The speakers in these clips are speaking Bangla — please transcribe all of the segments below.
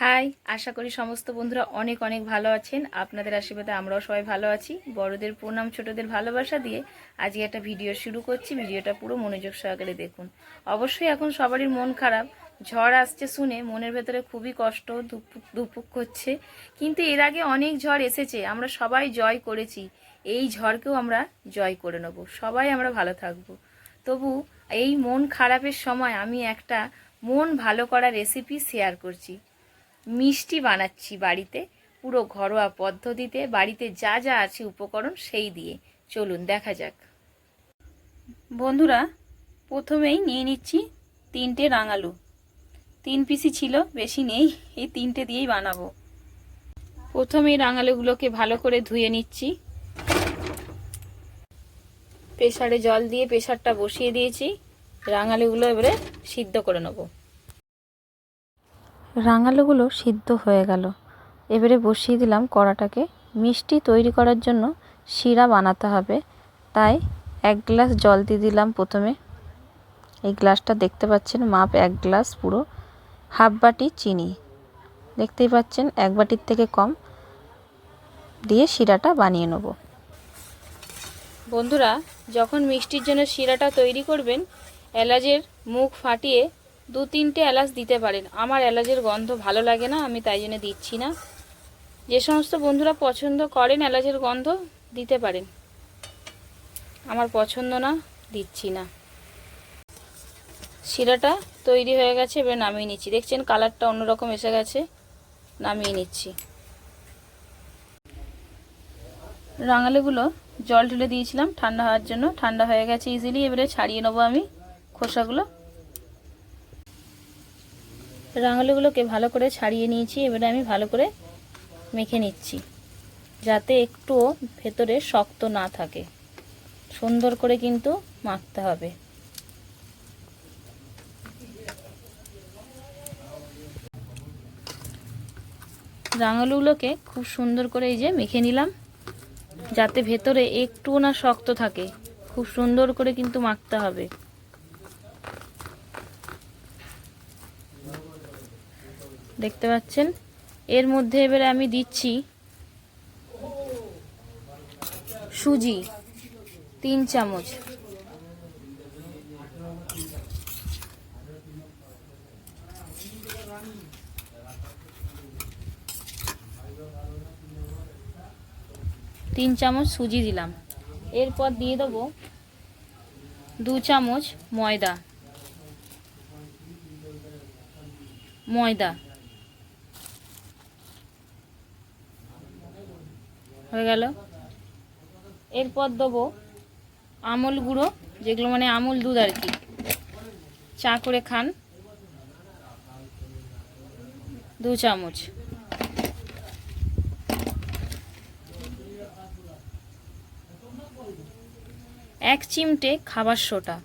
হাই, আশা করি সমস্ত বন্ধুরা অনেক অনেক ভালো আছেন। আপনাদের আশীর্বাদে আমরাও সবাই ভালো আছি। বড়দের প্রণাম, ছোটদের ভালোবাসা দিয়ে আজকে একটা ভিডিও শুরু করছি। ভিডিওটা পুরো মনোযোগ সহকারে দেখুন। অবশ্যই এখন সবারই মন খারাপ, ঝড় আসছে শুনে মনের ভেতরে খুবই কষ্ট, দুপুক করছে। কিন্তু এর আগে অনেক ঝড় এসেছে, আমরা সবাই জয় করেছি। এই ঝড়কেও আমরা জয় করে নেব, সবাই আমরা ভালো থাকব। তবু এই মন খারাপের সময় আমি একটা মন ভালো করা রেসিপি শেয়ার করছি। মিষ্টি বানাচ্ছি বাড়িতে, পুরো ঘরোয়া পদ্ধতিতে, বাড়িতে যা যা আছে উপকরণ সেই দিয়ে। চলুন দেখা যাক। বন্ধুরা, প্রথমেই নিয়ে নিচ্ছি 3টে রাঙালু। 3 পিসি ছিল, বেশি নেই, এই 3টে দিয়েই বানাবো। প্রথমেই রাঙালুগুলোকে ভালো করে ধুয়ে নিচ্ছি। প্রেসারে জল দিয়ে প্রেসারটা বসিয়ে দিয়েছি। রাঙালুগুলো এবারে সিদ্ধ করে নেব। রাঙালুগুলো সিদ্ধ হয়ে গেল, এবারে বসিয়ে দিলাম কড়াটাকে। মিষ্টি তৈরি করার জন্য শিরা বানাতে হবে, তাই 1 গ্লাস জল দিয়ে দিলাম প্রথমে। এই গ্লাসটা দেখতে পাচ্ছেন, মাপ 1 গ্লাস পুরো। হাফ বাটি চিনি, দেখতেই পাচ্ছেন 1 বাটির থেকে কম দিয়ে শিরাটা বানিয়ে নেব। বন্ধুরা, যখন মিষ্টির জন্য শিরাটা তৈরি করবেন, এলাচের মুখ ফাটিয়ে 2-3টে এলাচ দিতে পারেন। আমার এলাচের গন্ধ ভালো লাগে না, আমি তাই জন্য দিচ্ছি না। যে সমস্ত বন্ধুরা পছন্দ করেন এলাচের গন্ধ, দিতে পারেন। আমার পছন্দ না, দিচ্ছি না। শিরাটা তৈরি হয়ে গেছে, এবার নামিয়ে নিচ্ছি। দেখছেন কালারটা অন্যরকম এসে গেছে, নামিয়ে নিচ্ছি। রাঙালুগুলো জল ঢেলে দিয়েছিলাম ঠান্ডা হওয়ার জন্য, ঠান্ডা হয়ে গেছে ইজিলি। এবারে ছাড়িয়ে নেবো আমি খোসাগুলো। রাঙালুগুলোকে ভালো করে ছাড়িয়ে নিয়েছি, এবারে আমি ভালো করে মেখে নিচ্ছি, যাতে একটুও ভেতরে শক্ত না থাকে। সুন্দর করে কিন্তু মাখতে হবে। রাঙালুগুলোকে খুব সুন্দর করে এই যে মেখে নিলাম, যাতে ভেতরে একটুও না শক্ত থাকে। খুব সুন্দর করে কিন্তু মাখতে হবে। দেখতে পাচ্ছেন, এর মধ্যে এবারে আমি দিচ্ছি সুজি 3 চামচ। তিন চামচ সুজি দিলাম। এরপর দিয়ে দেবো 2 চামচ ময়দা। হয়ে গেল। এরপর দেবো আমল গুঁড়ো, যেগুলো মানে আমল দুধ আর কি, চা করে খান, 2 চামচ। এক চিমটে খাবার সোডা।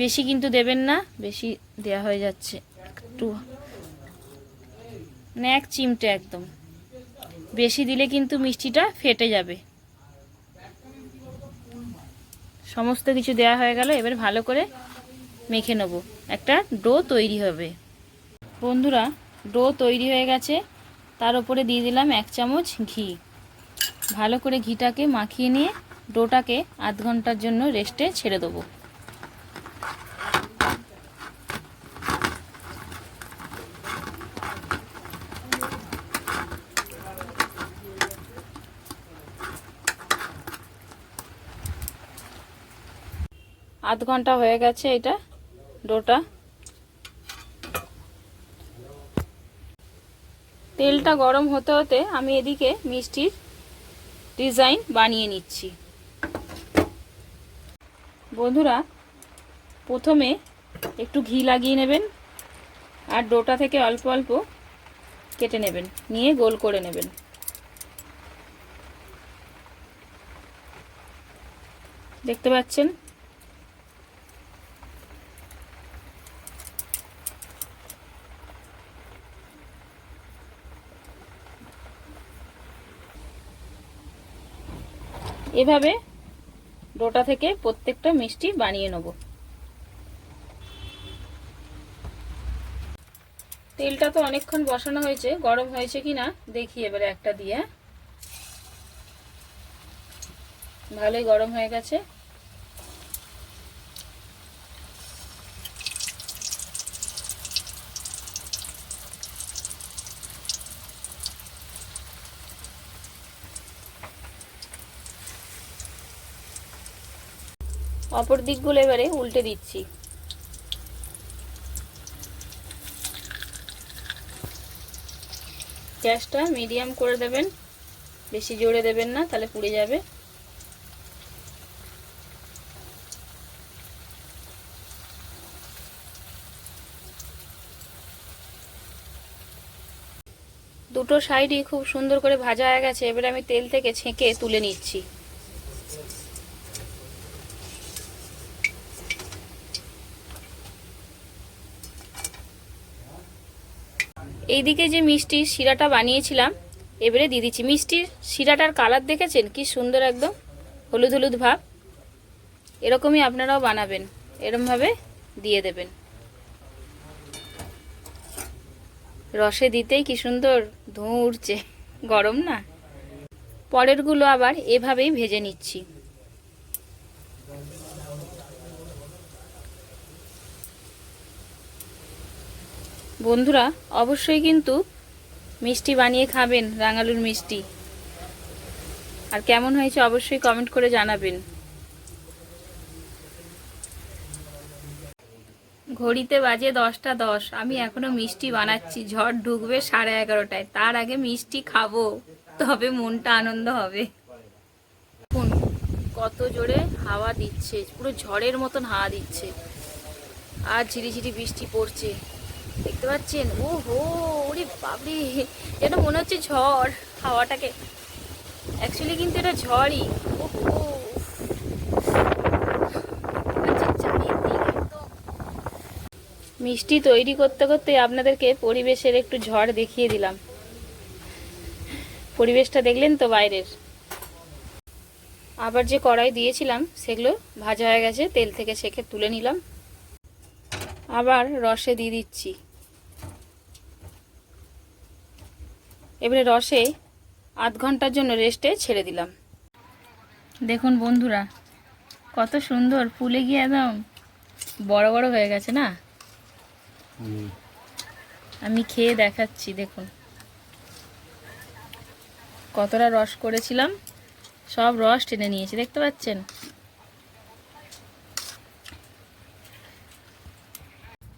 বেশি কিন্তু দেবেন না, বেশি দেয়া হয়ে যাচ্ছে একটু, মানে 1 চিমটে একদম। বেশি দিলে কিন্তু মিষ্টিটা ফেটে যাবে। সমস্ত কিছু দেয়া হয়ে গেল, এবার ভালো করে মেখে নেব, একটা ডো তৈরি হবে। বন্ধুরা, ডো তৈরি হয়ে গেছে। তার উপরে দিয়ে দিলাম 1 চামচ ঘি। ভালো করে ঘিটাকে মাখিয়ে নিয়ে ডোটাকে আধ ঘন্টার জন্য রেস্টে ছেড়ে দেবো। আধ ঘন্টা হয়ে গেছে এটা ডোটা। তেলটা গরম হতে হতে আমি এদিকে মিষ্টির ডিজাইন বানিয়ে নিচ্ছি। বন্ধুরা, প্রথমে একটু ঘি লাগিয়ে নেবেন, আর ডোটা থেকে অল্প অল্প কেটে নেবেন, নিয়ে গোল করে নেবেন। দেখতে পাচ্ছেন, এভাবে ডোটা থেকে প্রত্যেকটা মিষ্টি বানিয়ে নেব। তেলটা তো অনেকক্ষণ বসানো হয়েছে, গরম হয়েছে কিনা দেখি এবারে একটা দিয়ে। ভালোই গরম হয়ে গেছে। অপর দিকগুলো এবারে উল্টে দিচ্ছি। গ্যাসটা মিডিয়াম করে দেবেন, বেশি জোরে দেবেন না, তাহলে পুড়ে যাবে। দুটো সাইডই খুব সুন্দর করে ভাজা হয়ে গেছে। এবারে আমি তেল থেকে ছেঁকে তুলে নিচ্ছি। এইদিকে যে মিষ্টির শিরাটা বানিয়েছিলাম এবারে দিয়ে দিচ্ছি। মিষ্টির শিরাটার কালার দেখেছেন কি সুন্দর, একদম হলুদ হলুদ ভাব। এরকমই আপনারাও বানাবেন, এরকমভাবে দিয়ে দেবেন। রসে দিতেই কি সুন্দর ধোঁয়া উঠছে, গরম না। পরেরগুলো আবার এভাবেই ভেজে নিচ্ছি। বন্ধুরা অবশ্যই কিন্তু মিষ্টি বানিয়ে খাবেন, রাঙালুর মিষ্টি। আর কেমন হয়েছে অবশ্যই কমেন্ট করে জানাবেন। ঘড়িতে বাজে 10টা 10, আমি এখনো মিষ্টি বানাচ্ছি। ঝড় ঢুকবে 11:30টায়, তার আগে মিষ্টি খাবো, তবে মনটা আনন্দ হবে। দেখুন কত জোরে হাওয়া দিচ্ছে, পুরো ঝড়ের মতন হাওয়া দিচ্ছে। আর ঝিরিঝিরি বৃষ্টি পড়ছে, দেখতে পাচ্ছেন? ও হো, ওরে বাবরে, যেন মনে হচ্ছে ঝড়। হাওয়াটাকে অ্যাকচুয়ালি কিন্তু এটা ঝড়ই। ও হো, মিষ্টি তৈরি করতে করতে আপনাদেরকে পরিবেশের একটু ঝড় দেখিয়ে দিলাম। পরিবেশটা দেখলেন তো বাইরের। আবার যে কড়াই দিয়েছিলাম সেগুলো ভাজা হয়ে গেছে, তেল থেকে ছেঁকে তুলে নিলাম। আবার রসে দিয়ে দিচ্ছি। এবারে রসে আধ ঘন্টার জন্য রেস্টে ছেড়ে দিলাম। দেখুন বন্ধুরা কত সুন্দর ফুলে গিয়ে একদম বড় বড় হয়ে গেছে না? আমি খেয়ে দেখাচ্ছি। দেখুন কতটা রস করেছিলাম, সব রস টেনে নিয়েছে, দেখতে পাচ্ছেন?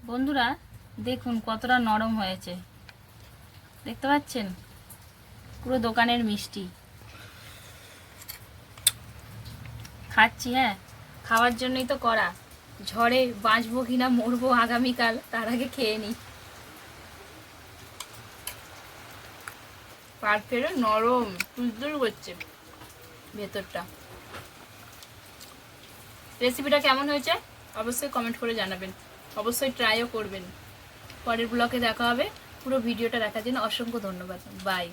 বন্ধুরা দেখুন কতটা নরম হয়েছে, দেখতে পাচ্ছেন? পুরো দোকানের মিষ্টি। খাচ্ছি, হ্যাঁ খাওয়ার জন্যই তো করা। ঝড়ে বাঁচবো কিনা মরবো আগামীকাল, তার আগে খেয়ে নিই। পারফেক্ট নরম তুলতুল করছে ভেতরটা। রেসিপিটা কেমন হয়েছে অবশ্যই কমেন্ট করে জানাবেন, অবশ্যই ট্রাইও করবেন। পরের ব্লগে দেখা হবে। পুরো ভিডিওটা দেখার জন্য অসংখ্য ধন্যবাদ। বাই।